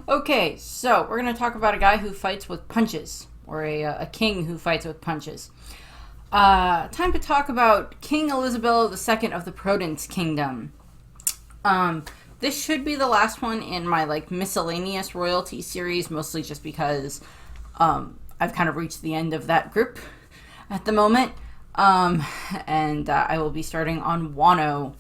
Okay, so we're going to talk about a guy who fights with punches, or a king who fights with punches. Time to talk about King Elizabello II of the Prodence Kingdom. This should be the last one in my miscellaneous royalty series, mostly just because I've kind of reached the end of that group at the moment. And I will be starting on Wano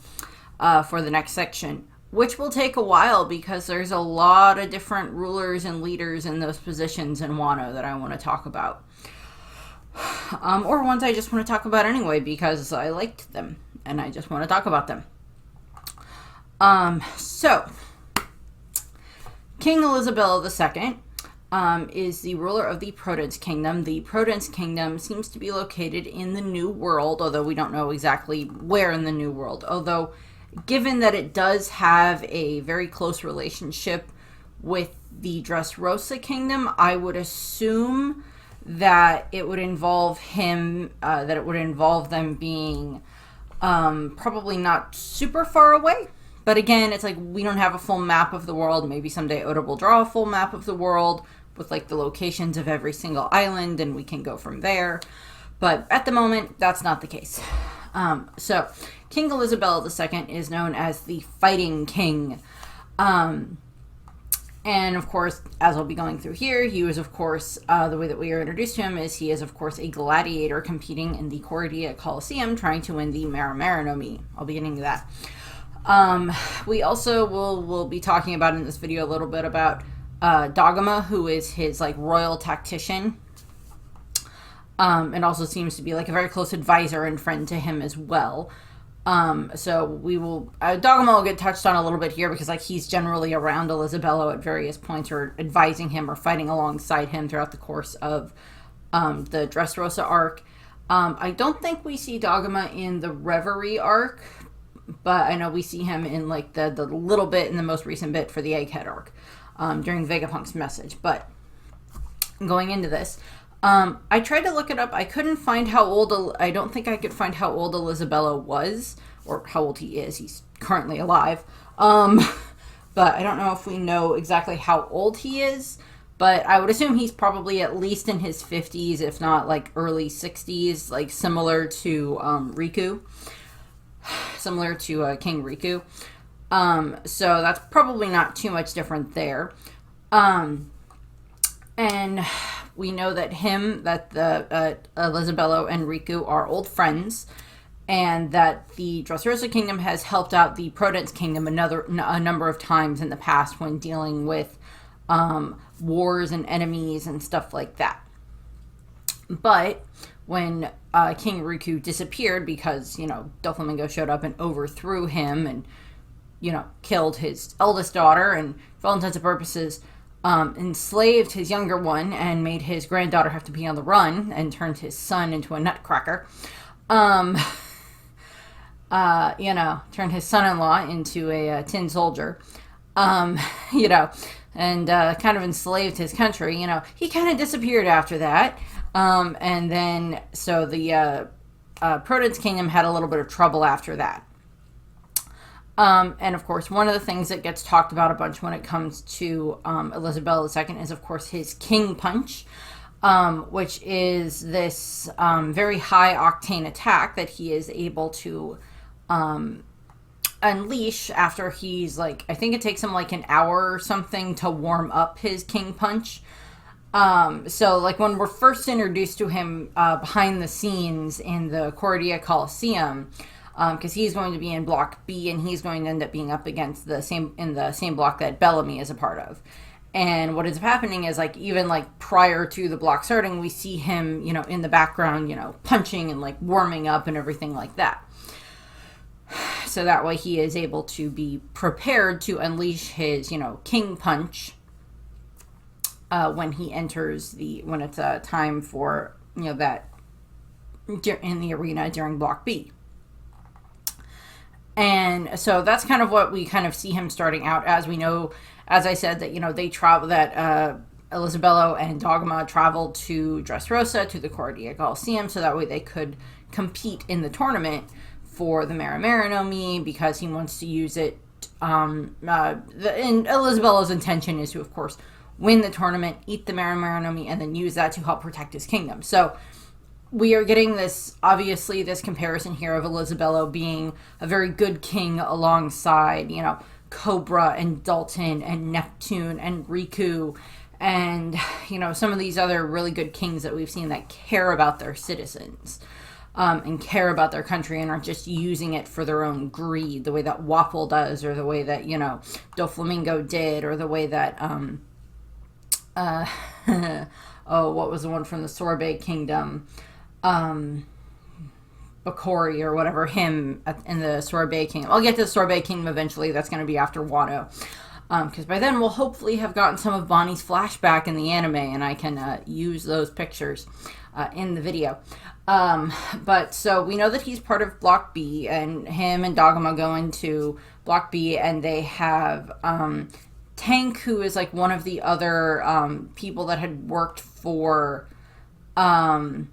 for the next section, which will take a while because there's a lot of different rulers and leaders in those positions in Wano that I want to talk about. Or ones I just want to talk about anyway because I liked them and I just want to talk about them. So, King Elizabello II is the ruler of the Prodence Kingdom. The Prodence Kingdom seems to be located in the New World, although we don't know exactly where in the New World. Although, given that it does have a very close relationship with the Dressrosa Kingdom, I would assume that it would involve them being probably not super far away. But again, it's like we don't have a full map of the world. Maybe someday Oda will draw a full map of the world with the locations of every single island, and we can go from there. But at the moment, that's not the case. So, King Elizabello II is known as the Fighting King. And of course, as I'll be going through here, he was, of course, the way that we are introduced to him is he is, of course, a gladiator competing in the Cordia Coliseum, trying to win the Maramara no Mi. I'll be getting to that. We also will be talking about in this video a little bit about Dagama, who is his royal tactician, and also seems to be a very close advisor and friend to him as well. So we will Dagama will get touched on a little bit here because he's generally around Elizabello at various points, or advising him or fighting alongside him throughout the course of the Dressrosa arc. I don't think we see Dagama in the Reverie arc, but I know we see him in the little bit in the most recent bit for the Egghead arc during Vegapunk's message. But going into this, I tried to look it up. I couldn't find how old. I don't think I could find how old Elizabello was, or how old he is. He's currently alive. But I don't know if we know exactly how old he is. But I would assume he's probably at least in his 50s, if not early 60s, similar to Riku. Similar to King Riku. So that's probably not too much different there. And we know that the Elizabello and Riku are old friends, and that the Dressrosa Kingdom has helped out the Prodence Kingdom a number of times in the past when dealing with wars and enemies and stuff like that. But when King Riku disappeared because, Doflamingo showed up and overthrew him and, killed his eldest daughter and, for all intents and purposes, enslaved his younger one and made his granddaughter have to be on the run and turned his son into a nutcracker. Turned his son-in-law into a tin soldier, and kind of enslaved his country. He kind of disappeared after that. And then, so the Prodence Kingdom had a little bit of trouble after that. And of course, one of the things that gets talked about a bunch when it comes to Elizabello II is, of course, his King Punch, which is this very high-octane attack that he is able to unleash after he's, I think it takes him an hour or something to warm up his King Punch. So when we're first introduced to him behind the scenes in the Cordia Coliseum, because he's going to be in Block B and he's going to end up being up against the same block that Bellamy is a part of. And what ends up happening is even prior to the block starting, we see him in the background punching and warming up and everything like that. So that way he is able to be prepared to unleash his King Punch when he enters when it's time for that in the arena during Block B. And so that's kind of what we kind of see him starting out as. We know, as I said, that they travel, that Elizabello and Dagama traveled to Dressrosa, to the Cordia Coliseum, so that way they could compete in the tournament for the Maramara no Mi, because he wants to use it And Elizabello's intention is to, of course, win the tournament, eat the Marinomi, and then use that to help protect his kingdom. So we are getting this, obviously, this comparison here of Elizabello being a very good king alongside, you know, Cobra and Dalton and Neptune and Riku and, you know, some of these other really good kings that we've seen that care about their citizens. And care about their country and aren't just using it for their own greed, the way that Wapol does, or the way that, you know, Doflamingo did, or the way that, oh, what was the one from the Sorbet Kingdom? Bakori, or whatever, him in the Sorbet Kingdom. I'll get to the Sorbet Kingdom eventually. That's going to be after Wano. Because by then we'll hopefully have gotten some of Bonnie's flashback in the anime, and I can use those pictures in the video. But so we know that he's part of Block B, and him and Dogma go into Block B, and they have Tank, who is like one of the other people that had worked for King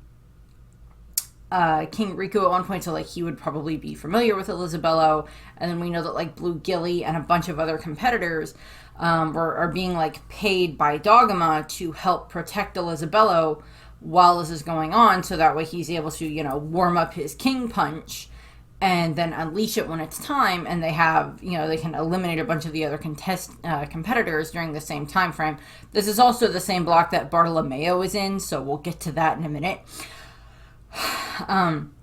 Riku at one point, so like he would probably be familiar with Elizabello. And then we know that like Blue Gilly and a bunch of other competitors are being like paid by Dogma to help protect Elizabello while this is going on, so that way he's able to, you know, warm up his King Punch and then unleash it when it's time, and they have, you know, they can eliminate a bunch of the other competitors during the same time frame. This is also the same block that Bartolomeo is in, so we'll get to that in a minute.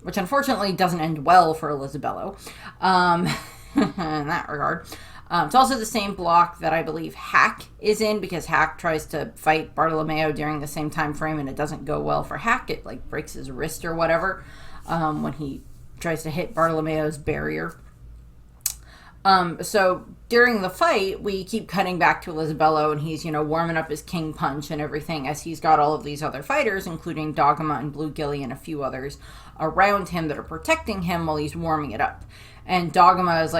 Which unfortunately doesn't end well for Elizabello in that regard. It's also the same block that I believe Hack is in, because Hack tries to fight Bartolomeo during the same time frame, and it doesn't go well for Hack. It like breaks his wrist or whatever when he tries to hit Bartolomeo's barrier. So during the fight, we keep cutting back to Elizabello, and he's, you know, warming up his King Punch and everything, as he's got all of these other fighters, including Dogma and Blue Gilly and a few others around him that are protecting him while he's warming it up. And Dogma's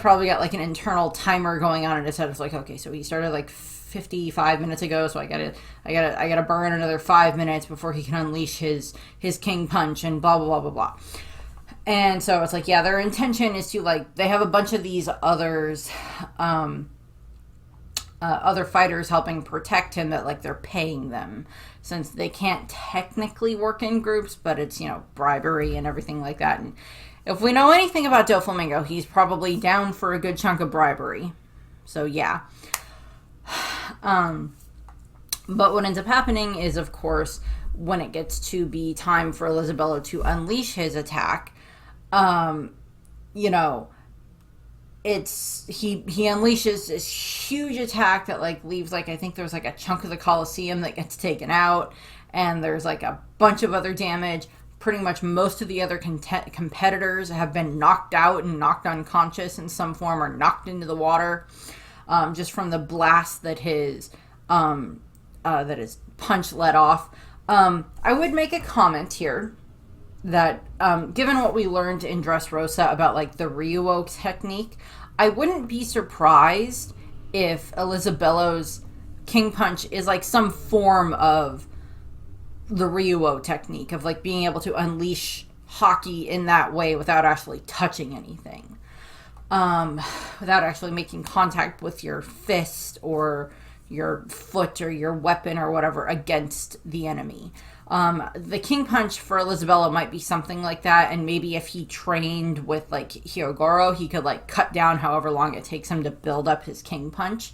probably got like an internal timer going on in his head. It's like, okay, so he started like 55 minutes ago, so I gotta burn another 5 minutes before he can unleash his King Punch, and blah blah blah blah blah. And so it's like, yeah, their intention is to, like, they have a bunch of these others, other fighters helping protect him that, like, they're paying them, since they can't technically work in groups, but it's, you know, bribery and everything like that. And if we know anything about Doflamingo, he's probably down for a good chunk of bribery. So, yeah. But what ends up happening is, of course, when it gets to be time for Elizabello to unleash his attack, you know, it's he unleashes this huge attack that like leaves, like, I think there's like a chunk of the Colosseum that gets taken out, and there's like a bunch of other damage. Pretty much most of the other competitors have been knocked out and knocked unconscious in some form, or knocked into the water, just from the blast that his punch let off. I would make a comment here that, given what we learned in Dressrosa about, like, the Ryuo technique, I wouldn't be surprised if Elizabello's King Punch is, like, some form of the Ryuo technique, of, like, being able to unleash Haki in that way without actually touching anything. Without actually making contact with your fist or your foot or your weapon or whatever against the enemy. The King Punch for Elizabello might be something like that, and maybe if he trained with, like, Hyogoro, he could, like, cut down however long it takes him to build up his King Punch.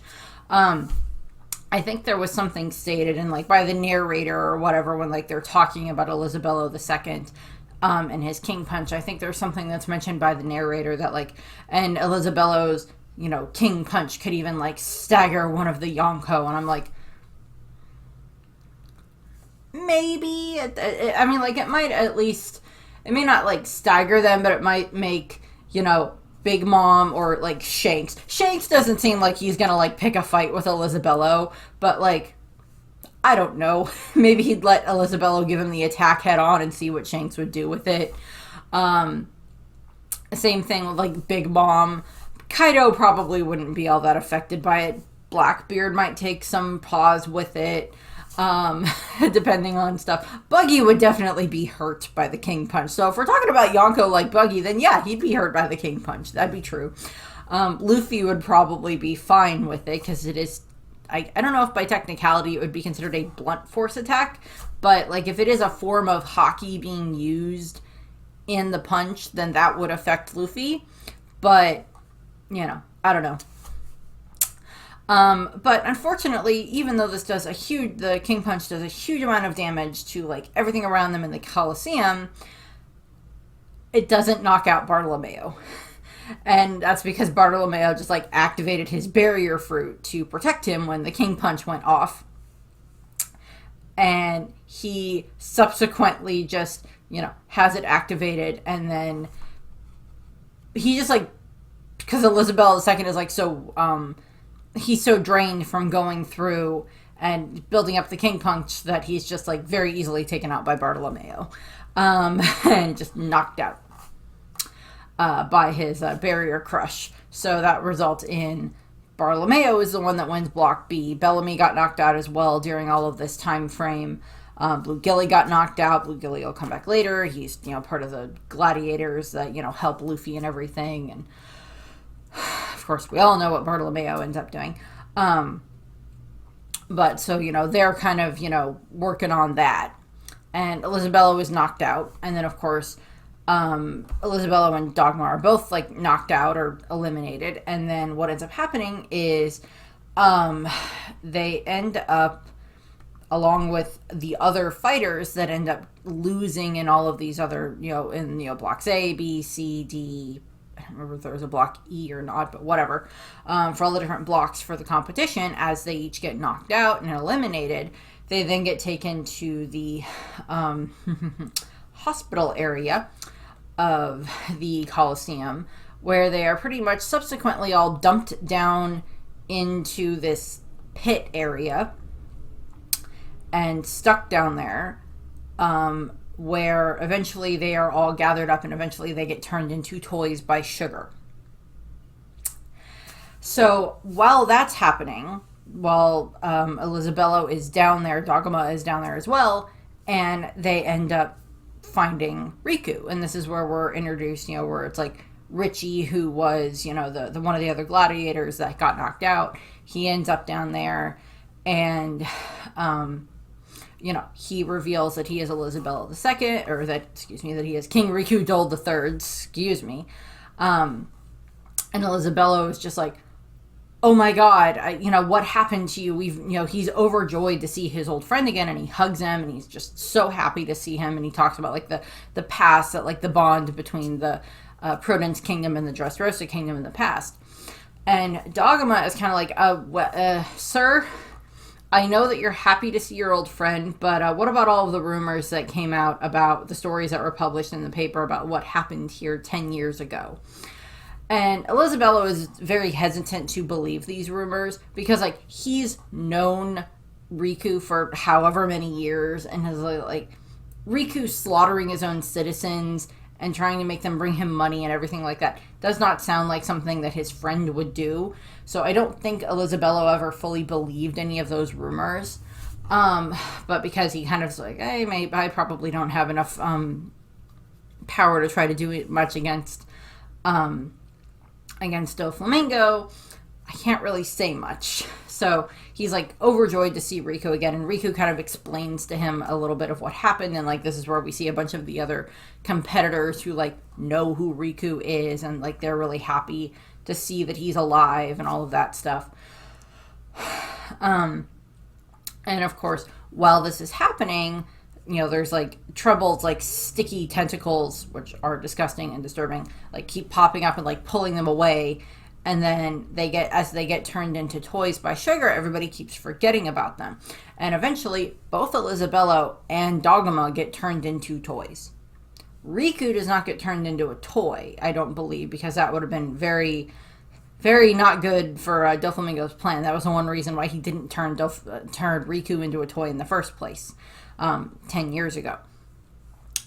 I think there was something stated in, like, by the narrator or whatever, when, like, they're talking about Elizabello II, and his King Punch. I think there's something that's mentioned by the narrator that, like, and Elizabello's, you know, King Punch could even, like, stagger one of the Yonko, and I'm like, maybe, I mean, like, it might at least, it may not, like, stagger them, but it might make, you know, Big Mom or, like, Shanks doesn't seem like he's gonna, like, pick a fight with Elizabello, but, like, I don't know, maybe he'd let Elizabello give him the attack head on and see what Shanks would do with it. Same thing with, like, Big Mom. Kaido probably wouldn't be all that affected by it. Blackbeard might take some pause with it. depending on stuff. Buggy would definitely be hurt by the king punch. So if we're talking about Yonko like Buggy, then yeah, he'd be hurt by the king punch. That'd be true. Luffy would probably be fine with it because it is. I don't know if by technicality it would be considered a blunt force attack, but like if it is a form of hockey being used in the punch, then that would affect Luffy. But, you know, I don't know. But unfortunately, even though the King Punch does a huge amount of damage to like everything around them in the Colosseum, it doesn't knock out Bartolomeo. And that's because Bartolomeo just like activated his barrier fruit to protect him when the King Punch went off. And he subsequently just, you know, has it activated, and then he just like, because Elizabello II is like he's so drained from going through and building up the King Punch that he's just like very easily taken out by Bartolomeo, and just knocked out by his barrier crush. So that results in Bartolomeo is the one that wins Block B. Bellamy got knocked out as well during all of this time frame. Blue Gilly got knocked out. Blue Gilly will come back later. He's, you know, part of the gladiators that, you know, help Luffy and everything. And of course, we all know what Bartolomeo ends up doing. But so, you know, they're kind of, you know, working on that. And Elizabello is knocked out. And then, of course, Elizabello and Dogma are both like knocked out or eliminated. And then what ends up happening is they end up, along with the other fighters that end up losing in all of these other, you know, in, you know, blocks A, B, C, D, I don't remember if there was a block E or not, but whatever, for all the different blocks for the competition, as they each get knocked out and eliminated, they then get taken to the hospital area of the Colosseum, where they are pretty much subsequently all dumped down into this pit area and stuck down there, where eventually they are all gathered up and eventually they get turned into toys by Sugar. So while that's happening, while Elizabello is down there, Dogma is down there as well, and they end up finding Riku. And this is where we're introduced, you know, where it's like Richie, who was, you know, the one of the other gladiators that got knocked out. He ends up down there, and you know, he reveals that he is Elizabello II, or that he is King Riku Dole III, and Elizabello is just like, oh my god, you know, what happened to you? He's overjoyed to see his old friend again, and he hugs him, and he's just so happy to see him, and he talks about like the past, that like the bond between the Prodence Kingdom and the Dressrosa Kingdom in the past. And Dogma is kind of like, sir, I know that you're happy to see your old friend, but what about all of the rumors that came out about the stories that were published in the paper about what happened here 10 years ago? And Elizabello is very hesitant to believe these rumors because, like, he's known Riku for however many years, and has like Riku slaughtering his own citizens and trying to make them bring him money and everything like that does not sound like something that his friend would do. So I don't think Elizabello ever fully believed any of those rumors. But because he kind of like, hey, I probably don't have enough power to try to do much against Doflamingo, I can't really say much. So he's like overjoyed to see Riku again, and Riku kind of explains to him a little bit of what happened, and like this is where we see a bunch of the other competitors who like know who Riku is, and like they're really happy to see that he's alive and all of that stuff. And of course, while this is happening, you know, there's like troubles, like sticky tentacles, which are disgusting and disturbing, like keep popping up and like pulling them away. And then as they get turned into toys by Sugar, everybody keeps forgetting about them. And eventually, both Elizabello and Dogma get turned into toys. Riku does not get turned into a toy, I don't believe, because that would have been very, very not good for Doflamingo's plan. That was the one reason why he didn't turn Riku into a toy in the first place 10 years ago.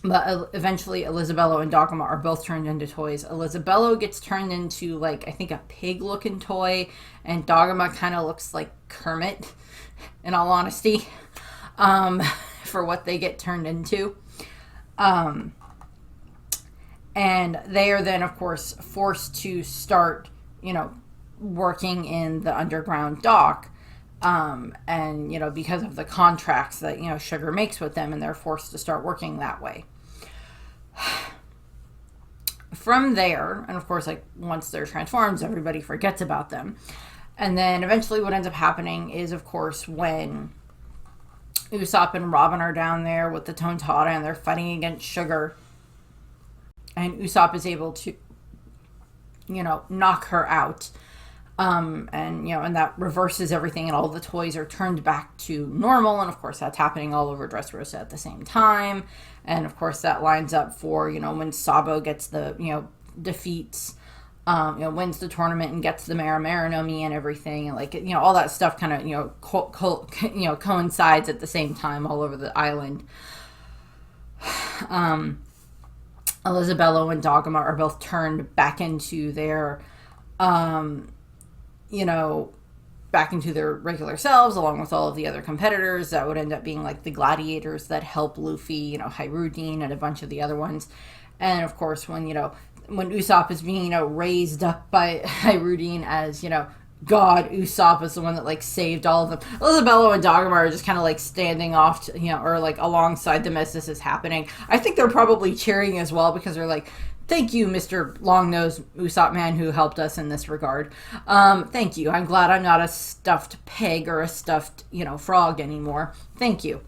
But eventually, Elizabello and Dogma are both turned into toys. Elizabello gets turned into, like, I think a pig-looking toy, and Dogma kind of looks like Kermit, in all honesty. um, for what they get turned into. Um, and they are then, of course, forced to start, working in the underground dock. And, because of the contracts that, Sugar makes with them, and they're forced to start working that way. From there, and of course, like, once they're transformed, everybody forgets about them. And then eventually what ends up happening is, of course, when Usopp and Robin are down there with the Tontada and they're fighting against Sugar, and Usopp is able to, knock her out. And that reverses everything, and all the toys are turned back to normal. And of course, that's happening all over Dressrosa at the same time. And of course, that lines up for, when Sabo gets the, defeats, wins the tournament and gets the Mera no Mi and everything. And like, all that stuff kind of, coincides at the same time all over the island. Elizabello and Dogma are both turned back into their, back into their regular selves, along with all of the other competitors. That would end up being like the gladiators that help Luffy, Hyrudine and a bunch of the other ones. And of course, when Usopp is being, raised up by Hyrudine as, God, Usopp is the one that, like, saved all of them. Elizabello and Dogma are just kind of, like, standing off, or, like, alongside them as this is happening. I think they're probably cheering as well, because they're like, thank you, Mr. Long-Nosed Usopp Man, who helped us in this regard. Thank you. I'm glad I'm not a stuffed pig or a stuffed, frog anymore. Thank you.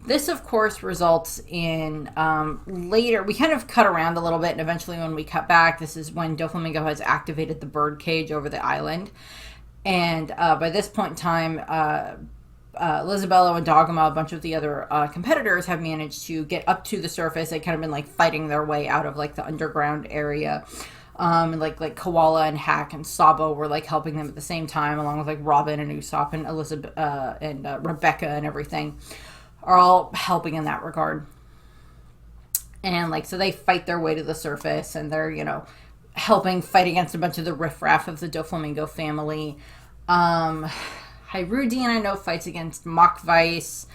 This, of course, results in later. We kind of cut around a little bit, and eventually when we cut back, this is when Doflamingo has activated the bird cage over the island. And by this point in time, Elizabello and Dogma, a bunch of the other competitors, have managed to get up to the surface. They kind of been like fighting their way out of like the underground area. And like Koala and Hack and Sabo were like helping them at the same time, along with like Robin and Usopp and Elizabeth and Rebecca and everything. Are all helping in that regard. And like, so they fight their way to the surface, and they're, helping fight against a bunch of the riffraff of the Doflamingo family. Hyrudine, I know, fights against Machvice.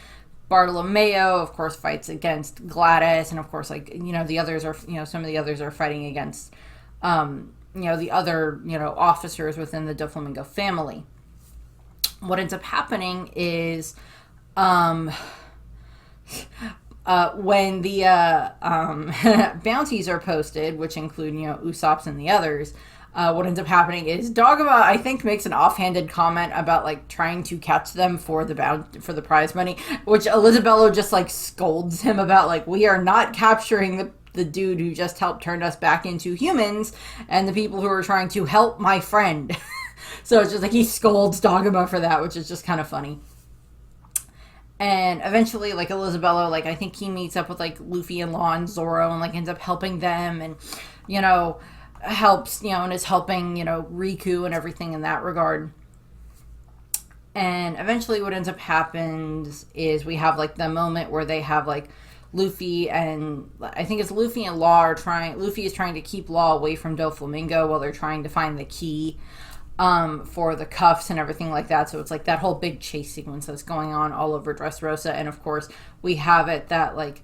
Bartolomeo, of course, fights against Gladys. And of course, like, the others are, some of the others are fighting against, the other, officers within the Doflamingo family. What ends up happening is, when the bounties are posted, which include, Usopp's and the others, what ends up happening is Dogma, I think, makes an offhanded comment about like trying to catch them for the prize money, which Elizabello just like scolds him about, like, we are not capturing the dude who just helped turn us back into humans and the people who are trying to help my friend. So it's just like he scolds Dogma for that, which is just kind of funny. And eventually, like, Elizabello, like, I think he meets up with, like, Luffy and Law and Zoro and, like, ends up helping them and, helps, and is helping, Riku and everything in that regard. And eventually what ends up happens is we have, like, the moment where they have, like, Luffy and, I think it's Luffy and Law Luffy is trying to keep Law away from Doflamingo while they're trying to find the key. For the cuffs and everything like that. So it's like that whole big chase sequence that's going on all over Dressrosa. And of course, we have it that like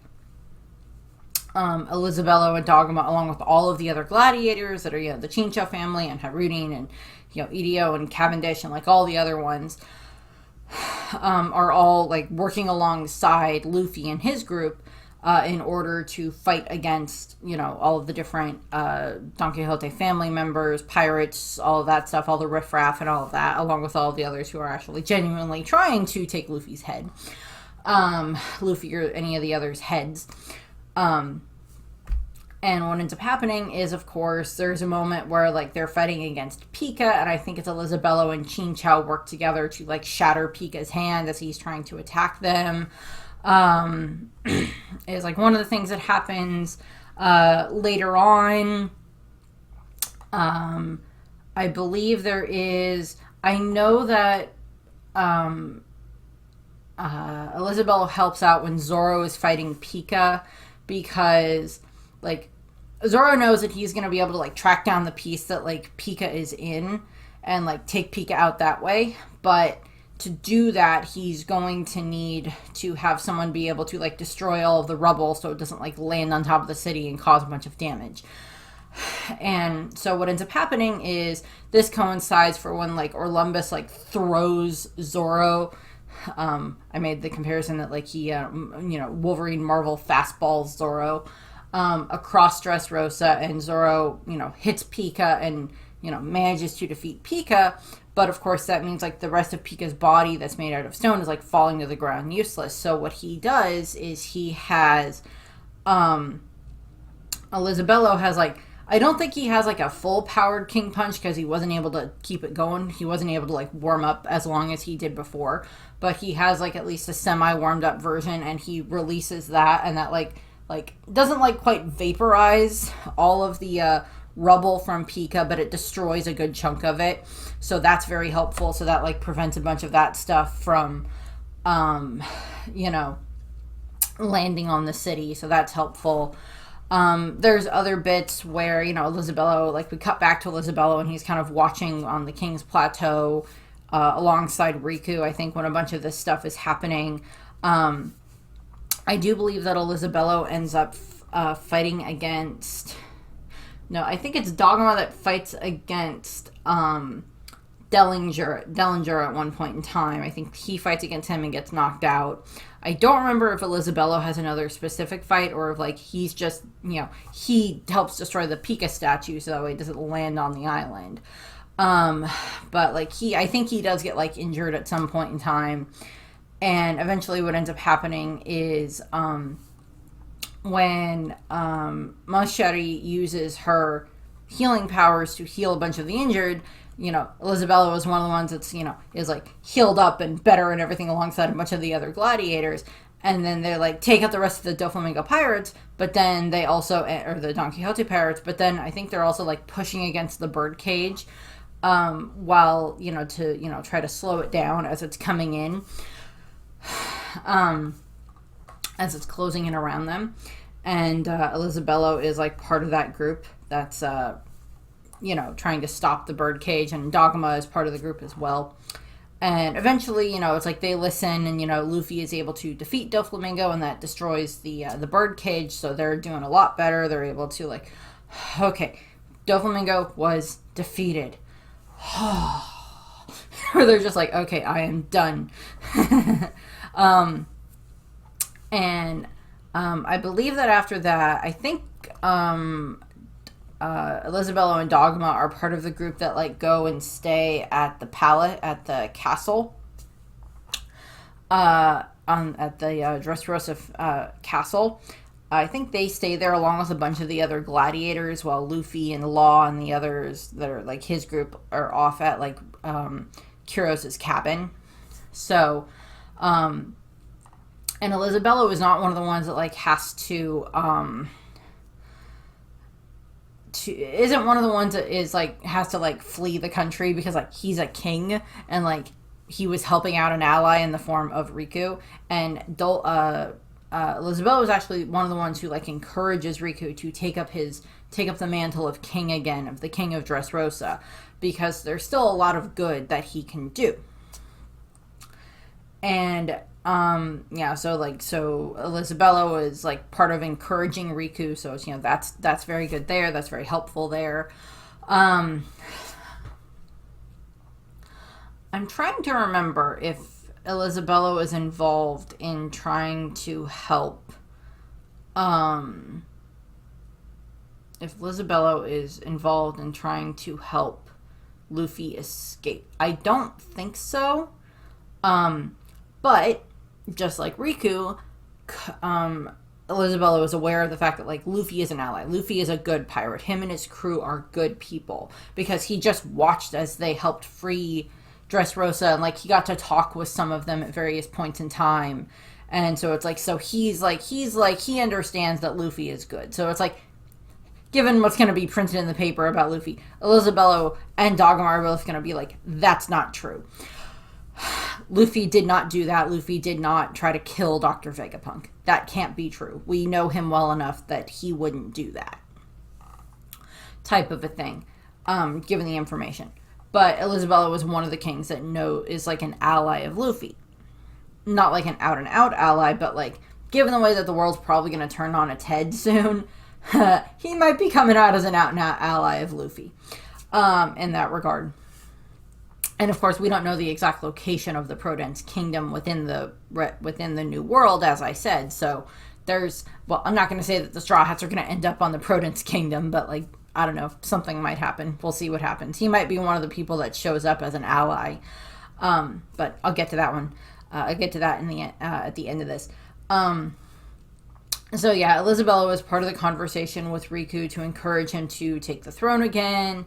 Elizabello and Dogma, along with all of the other gladiators that are, the Chincha family and Hyrudine and, Idio and Cavendish and like all the other ones, are all like working alongside Luffy and his group in order to fight against, all of the different Don Quixote family members, pirates, all of that stuff, all the riffraff and all of that, along with all of the others who are actually genuinely trying to take Luffy's head. Luffy or any of the others' heads. And what ends up happening is, of course, there's a moment where, like, they're fighting against Pika, and I think it's Elizabello and Chinchou work together to, like, shatter Pika's hand as he's trying to attack them. Is like one of the things that happens later on. I believe there is. I know that Elizabeth helps out when Zoro is fighting Pika, because like Zoro knows that he's gonna be able to like track down the piece that like Pika is in and like take Pika out that way, but to do that, he's going to need to have someone be able to like destroy all of the rubble so it doesn't like land on top of the city and cause a bunch of damage. And so what ends up happening is this coincides for when like Orlumbus like throws Zorro. I made the comparison that like he, Wolverine Marvel fastballs Zorro across Dressrosa, and Zorro, hits Pika and, manages to defeat Pika. But of course that means like the rest of Pika's body that's made out of stone is like falling to the ground useless. So what he does is he has, Elizabello has like, I don't think he has like a full powered King Punch because he wasn't able to keep it going. He wasn't able to like warm up as long as he did before, but he has like at least a semi warmed up version, and he releases that, and that like doesn't like quite vaporize all of the rubble from Pika, but it destroys a good chunk of it. So that's very helpful. So that like prevents a bunch of that stuff from, landing on the city. So that's helpful. There's other bits where, Elizabello, like we cut back to Elizabello and he's kind of watching on the King's Plateau alongside Riku, I think, when a bunch of this stuff is happening. I do believe that Elizabello ends up fighting against... No, I think it's Dogma that fights against Dellinger at one point in time. I think he fights against him and gets knocked out. I don't remember if Elizabello has another specific fight or if like he's just, he helps destroy the Pika statue so that way it doesn't land on the island. But like I think he does get like injured at some point in time. And eventually what ends up happening is when Machete uses her healing powers to heal a bunch of the injured, Elizabello is one of the ones that's, is like healed up and better and everything alongside a bunch of the other gladiators. And then they're like, take out the rest of the Doflamingo pirates, but then they also, or the Don Quixote pirates, but then I think they're also like pushing against the birdcage while, to, try to slow it down as it's coming in, as it's closing in around them. And Elizabello is like part of that group that's, trying to stop the birdcage, and Dogma is part of the group as well. And eventually, it's like they listen, and, Luffy is able to defeat Doflamingo, and that destroys the birdcage, so they're doing a lot better. They're able to, like, okay, Doflamingo was defeated. Or they're just like, okay, I am done. I believe that after that, I think Elizabello and Dogma are part of the group that like go and stay at the castle, at the Dressrosa castle. I think they stay there along with a bunch of the other gladiators, while Luffy and Law and the others that are like his group are off at like Kuros's cabin. So, and Elizabello is not one of the ones that like has to isn't one of the ones that is like has to like flee the country because like he's a king and like he was helping out an ally in the form of Riku, and Elizabello is actually one of the ones who like encourages Riku to take up the mantle of king again, of the king of Dressrosa, because there's still a lot of good that he can do. And so Elizabello is like part of encouraging Riku, so it's, that's very good there, that's very helpful there. I'm trying to remember if Elizabello is involved in trying to help Luffy escape. I don't think so. But just like Riku, Elizabello is aware of the fact that like Luffy is an ally. Luffy is a good pirate. Him and his crew are good people because he just watched as they helped free Dressrosa, and like he got to talk with some of them at various points in time. And so it's like, so he understands that Luffy is good. So it's like, given what's going to be printed in the paper about Luffy, Elizabello and Dogma are both going to be like, that's not true. Luffy did not do that. Luffy did not try to kill Dr. Vegapunk. That can't be true. We know him well enough that he wouldn't do that type of a thing, given the information. But Elizabello was one of the kings that is like an ally of Luffy. Not like an out and out ally, but like, given the way that the world's probably going to turn on its head soon, he might be coming out as an out and out ally of Luffy, in that regard. And of course, we don't know the exact location of the Prodence kingdom within the New World, as I said. So I'm not going to say that the Straw Hats are going to end up on the Prodence kingdom, but like, I don't know, something might happen. We'll see what happens. He might be one of the people that shows up as an ally. But I'll get to that one. I'll get to that at the end of this. So yeah, Elizabello was part of the conversation with Riku to encourage him to take the throne again,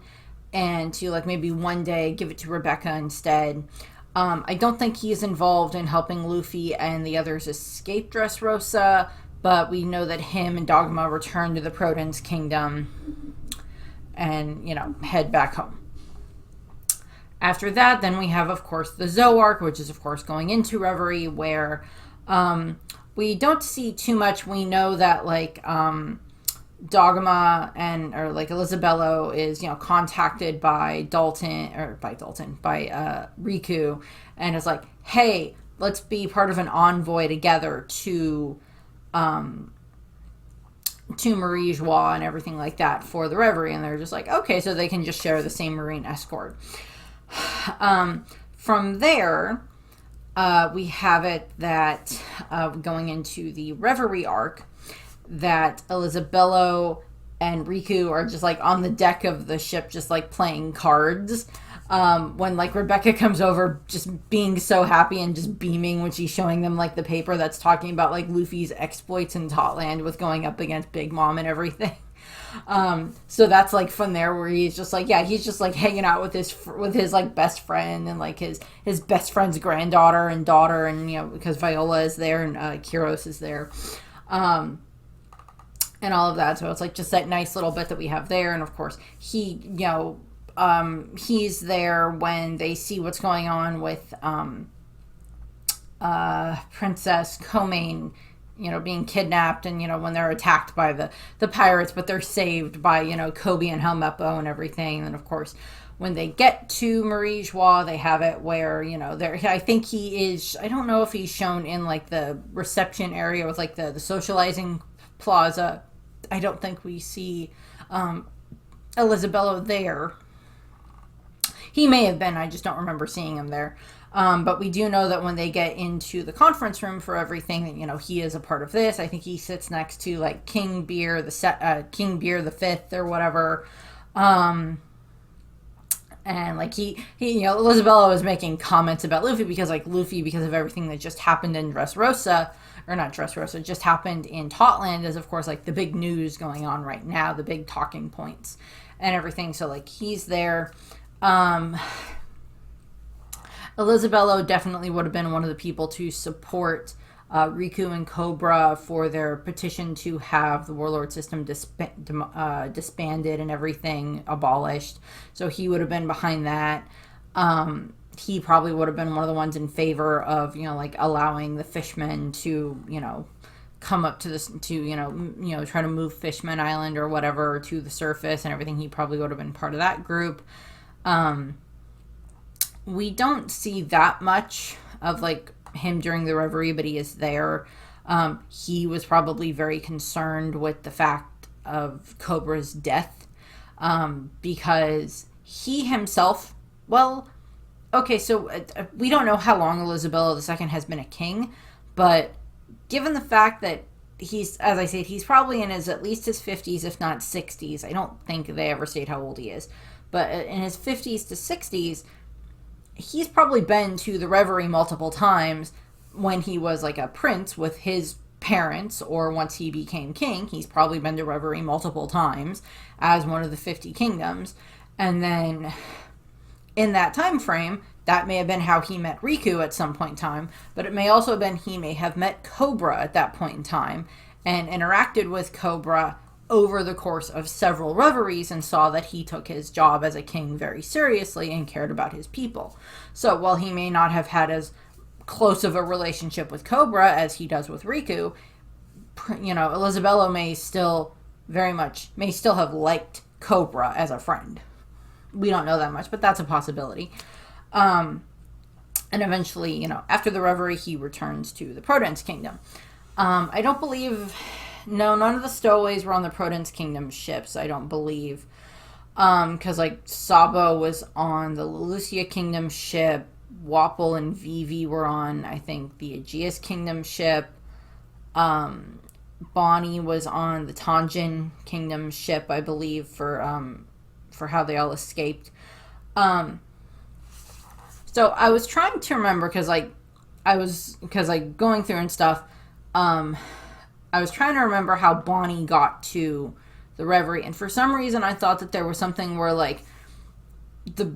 and to like maybe one day give it to Rebecca instead. I don't think he's involved in helping Luffy and the others escape Dressrosa, but we know that him and Dogma return to the Prodence kingdom and, head back home. After that, then we have, of course, the Zoe arc, which is, of course, going into Reverie, where we don't see too much. We know that, like, Dogma or Elizabello is, contacted by Riku, and is like, hey, let's be part of an envoy together to Marie Joie and everything like that for the Reverie. And they're just like, okay, so they can just share the same Marine escort. From there, we have it that going into the Reverie arc, that Elizabello and Riku are just like on the deck of the ship, just like playing cards. When like Rebecca comes over, just being so happy and just beaming when she's showing them like the paper that's talking about like Luffy's exploits in Totland with going up against Big Mom and everything. So that's like from there where he's just like, yeah, he's just like hanging out with his like best friend and like his best friend's granddaughter and daughter, and because Viola is there and Kyros is there. And all of that. So it's like just that nice little bit that we have there. And of course, he's there when they see what's going on with Princess Comane, being kidnapped, and when they're attacked by the pirates, but they're saved by Kobe and Helmeppo and everything. And of course, when they get to Marie Joie, they have it where I think he is. I don't know if he's shown in like the reception area with like the socializing plaza. I don't think we see Elizabello there. He may have been. I just don't remember seeing him there. But we do know that when they get into the conference room for everything, that he is a part of this. I think he sits next to like King Beer the Fifth or whatever. And like he Elizabello is making comments about Luffy because of everything that just happened in Dressrosa. Or not Dressrosa, just happened in Totland, is of course like the big news going on right now, the big talking points and everything. So like he's there. Elizabello definitely would have been one of the people to support Riku and Cobra for their petition to have the warlord system disbanded and everything abolished. So he would have been behind that. He probably would have been one of the ones in favor of, like allowing the fishmen to, come up to this, to, try to move Fishman Island or whatever to the surface and everything. He probably would have been part of that group. We don't see that much of like him during the Reverie, but he is there. He was probably very concerned with the fact of Cobra's death, because he himself, okay, so we don't know how long Elizabello II has been a king, but given the fact that he's, as I said, he's probably in at least his 50s, if not 60s. I don't think they ever state how old he is. But in his 50s to 60s, he's probably been to the Reverie multiple times when he was like a prince with his parents, or once he became king, he's probably been to Reverie multiple times as one of the 50 kingdoms. And then in that time frame, that may have been how he met Riku at some point in time, but it may also have been he may have met Cobra at that point in time and interacted with Cobra over the course of several reveries and saw that he took his job as a king very seriously and cared about his people. So while he may not have had as close of a relationship with Cobra as he does with Riku, Elizabello may still have liked Cobra as a friend. we don't know that much, but that's a possibility. And eventually, you know, after the reverie, he returns to the Prodence Kingdom. I don't believe... No, none of the stowaways were on the Prodence Kingdom ships, I don't believe. Because, like, Sabo was on the Lelucia Kingdom ship. Wapol and Vivi were on, I think, the Aegeus Kingdom ship. Bonnie was on the Tanjin Kingdom ship, I believe, for how they all escaped. So I was trying to remember, because going through and stuff, I was trying to remember how Bonnie got to the reverie, and for some reason I thought that there was something where, like, the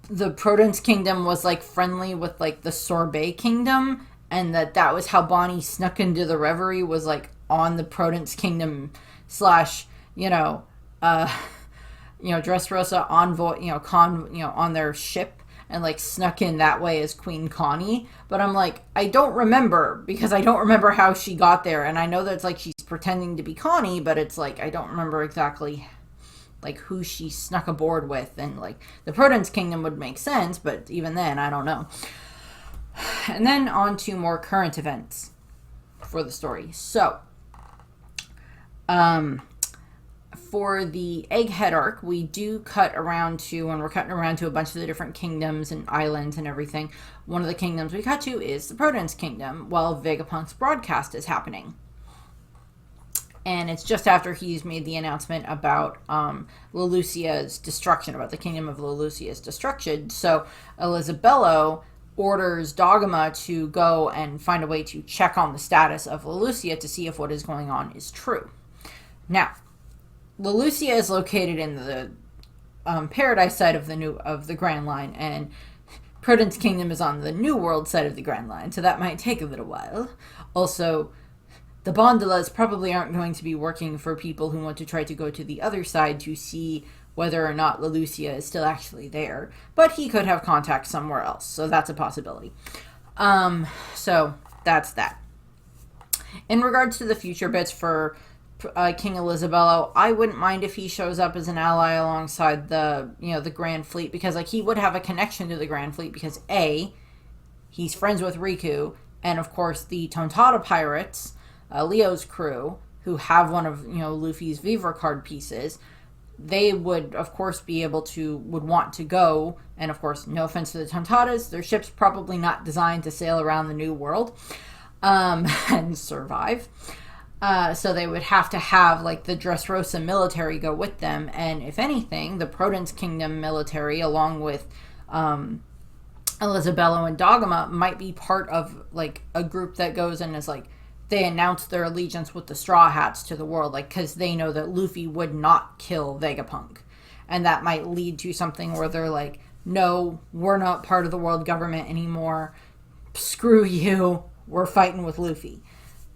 Prodence Kingdom was, like, friendly with, like, the Sorbet Kingdom, and that was how Bonnie snuck into the reverie, was, like, on the Prodence Kingdom / Dressrosa envoy, on their ship, and, like, snuck in that way as Queen Connie. But I'm like, I don't remember, because I don't remember how she got there. And I know that it's like she's pretending to be Connie, but it's like, I don't remember exactly, like, who she snuck aboard with. And, like, the Prodence Kingdom would make sense, but even then, I don't know. And then on to more current events for the story. So, for the Egghead arc, we do cut around to, when we're cutting around to a bunch of the different kingdoms and islands and everything, one of the kingdoms we cut to is the Prodence Kingdom, while Vegapunk's broadcast is happening. And it's just after he's made the announcement about Lelucia's destruction, about the kingdom of Lelucia's destruction. So Elizabello orders Dogma to go and find a way to check on the status of Lelucia to see if what is going on is true. Now, Lelucia is located in the Paradise side of the Grand Line, and Prodence Kingdom is on the New World side of the Grand Line, so that might take a little while. Also, the Bondolas probably aren't going to be working for people who want to try to go to the other side to see whether or not Lelucia is still actually there, but he could have contact somewhere else, so that's a possibility. So that's that. In regards to the future bits for King Elizabello, I wouldn't mind if he shows up as an ally alongside the Grand Fleet, because, like, he would have a connection to the Grand Fleet, because A, he's friends with Riku, and of course the Tontada pirates, Leo's crew, who have one of Luffy's Vivre card pieces. They would of course would want to go, and of course, no offense to the Tontadas, their ship's probably not designed to sail around the New World and survive. So they would have to have, like, the Dressrosa military go with them, and if anything, the Prodence Kingdom military, along with Elizabello and Dogma, might be part of, like, a group that goes and is like, they announce their allegiance with the Straw Hats to the world, like, because they know that Luffy would not kill Vegapunk, and that might lead to something where they're like, no, we're not part of the world government anymore, screw you, we're fighting with Luffy.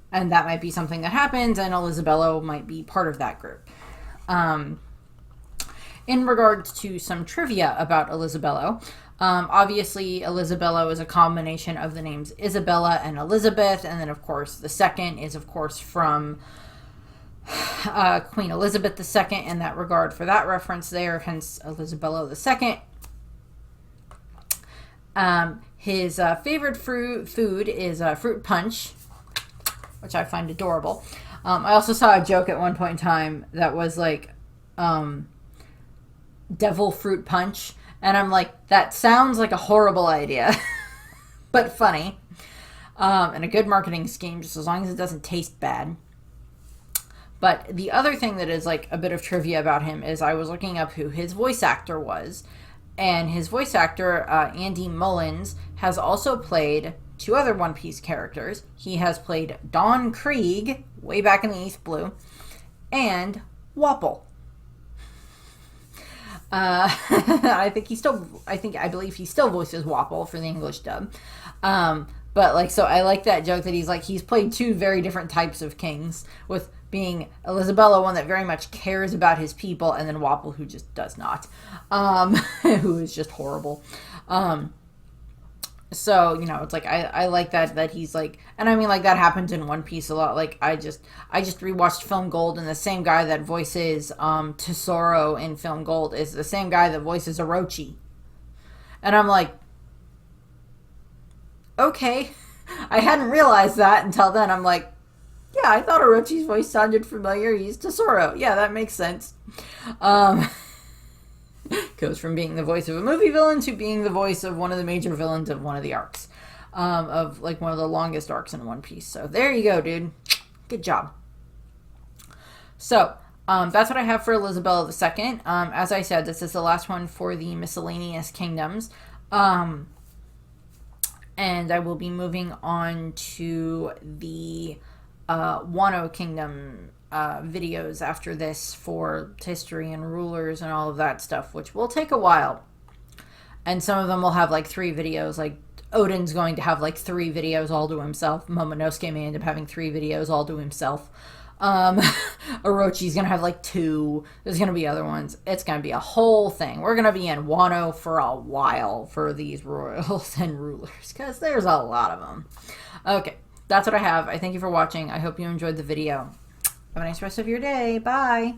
And that might be something that happens, and Elizabello might be part of that group. In regards to some trivia about Elizabello, obviously Elizabello is a combination of the names Isabella and Elizabeth, and then of course the second is of course from Queen Elizabeth II in that regard, for that reference there, hence Elizabello II. His favorite food is fruit punch, which I find adorable. I also saw a joke at one point in time that was like, devil fruit punch. And I'm like, that sounds like a horrible idea, but funny. And a good marketing scheme, just as long as it doesn't taste bad. But the other thing that is like a bit of trivia about him is I was looking up who his voice actor was. And his voice actor, Andy Mullins, has also played two other One Piece characters. He has played Don Krieg, way back in the East Blue, and Wapol. I believe he still voices Wapol for the English dub. But like, so I like that joke that he's played two very different types of kings, with being Elizabello, one that very much cares about his people, and then Wapol, who just does not, who is just horrible. So, it's like I like that he's like, and I mean, like, that happens in One Piece a lot. Like, I just rewatched Film Gold, and the same guy that voices Tesoro in Film Gold is the same guy that voices Orochi. And I'm like, okay. I hadn't realized that until then. I'm like, yeah, I thought Orochi's voice sounded familiar. He's Tesoro. Yeah, that makes sense. Um Goes from being the voice of a movie villain to being the voice of one of the major villains of one of the arcs, of like one of the longest arcs in One Piece. So there you go, dude. Good job. So that's what I have for Elizabello II. As I said, this is the last one for the miscellaneous kingdoms. And I will be moving on to the Wano Kingdom videos after this for history and rulers and all of that stuff, which will take a while. And some of them will have like 3 videos. Like Odin's going to have like 3 videos all to himself. Momonosuke may end up having 3 videos all to himself. Orochi's gonna have like 2. There's gonna be other ones. It's gonna be a whole thing. We're gonna be in Wano for a while for these royals and rulers, because there's a lot of them. Okay, that's what I have. I thank you for watching. I hope you enjoyed the video. Have a nice rest of your day. Bye.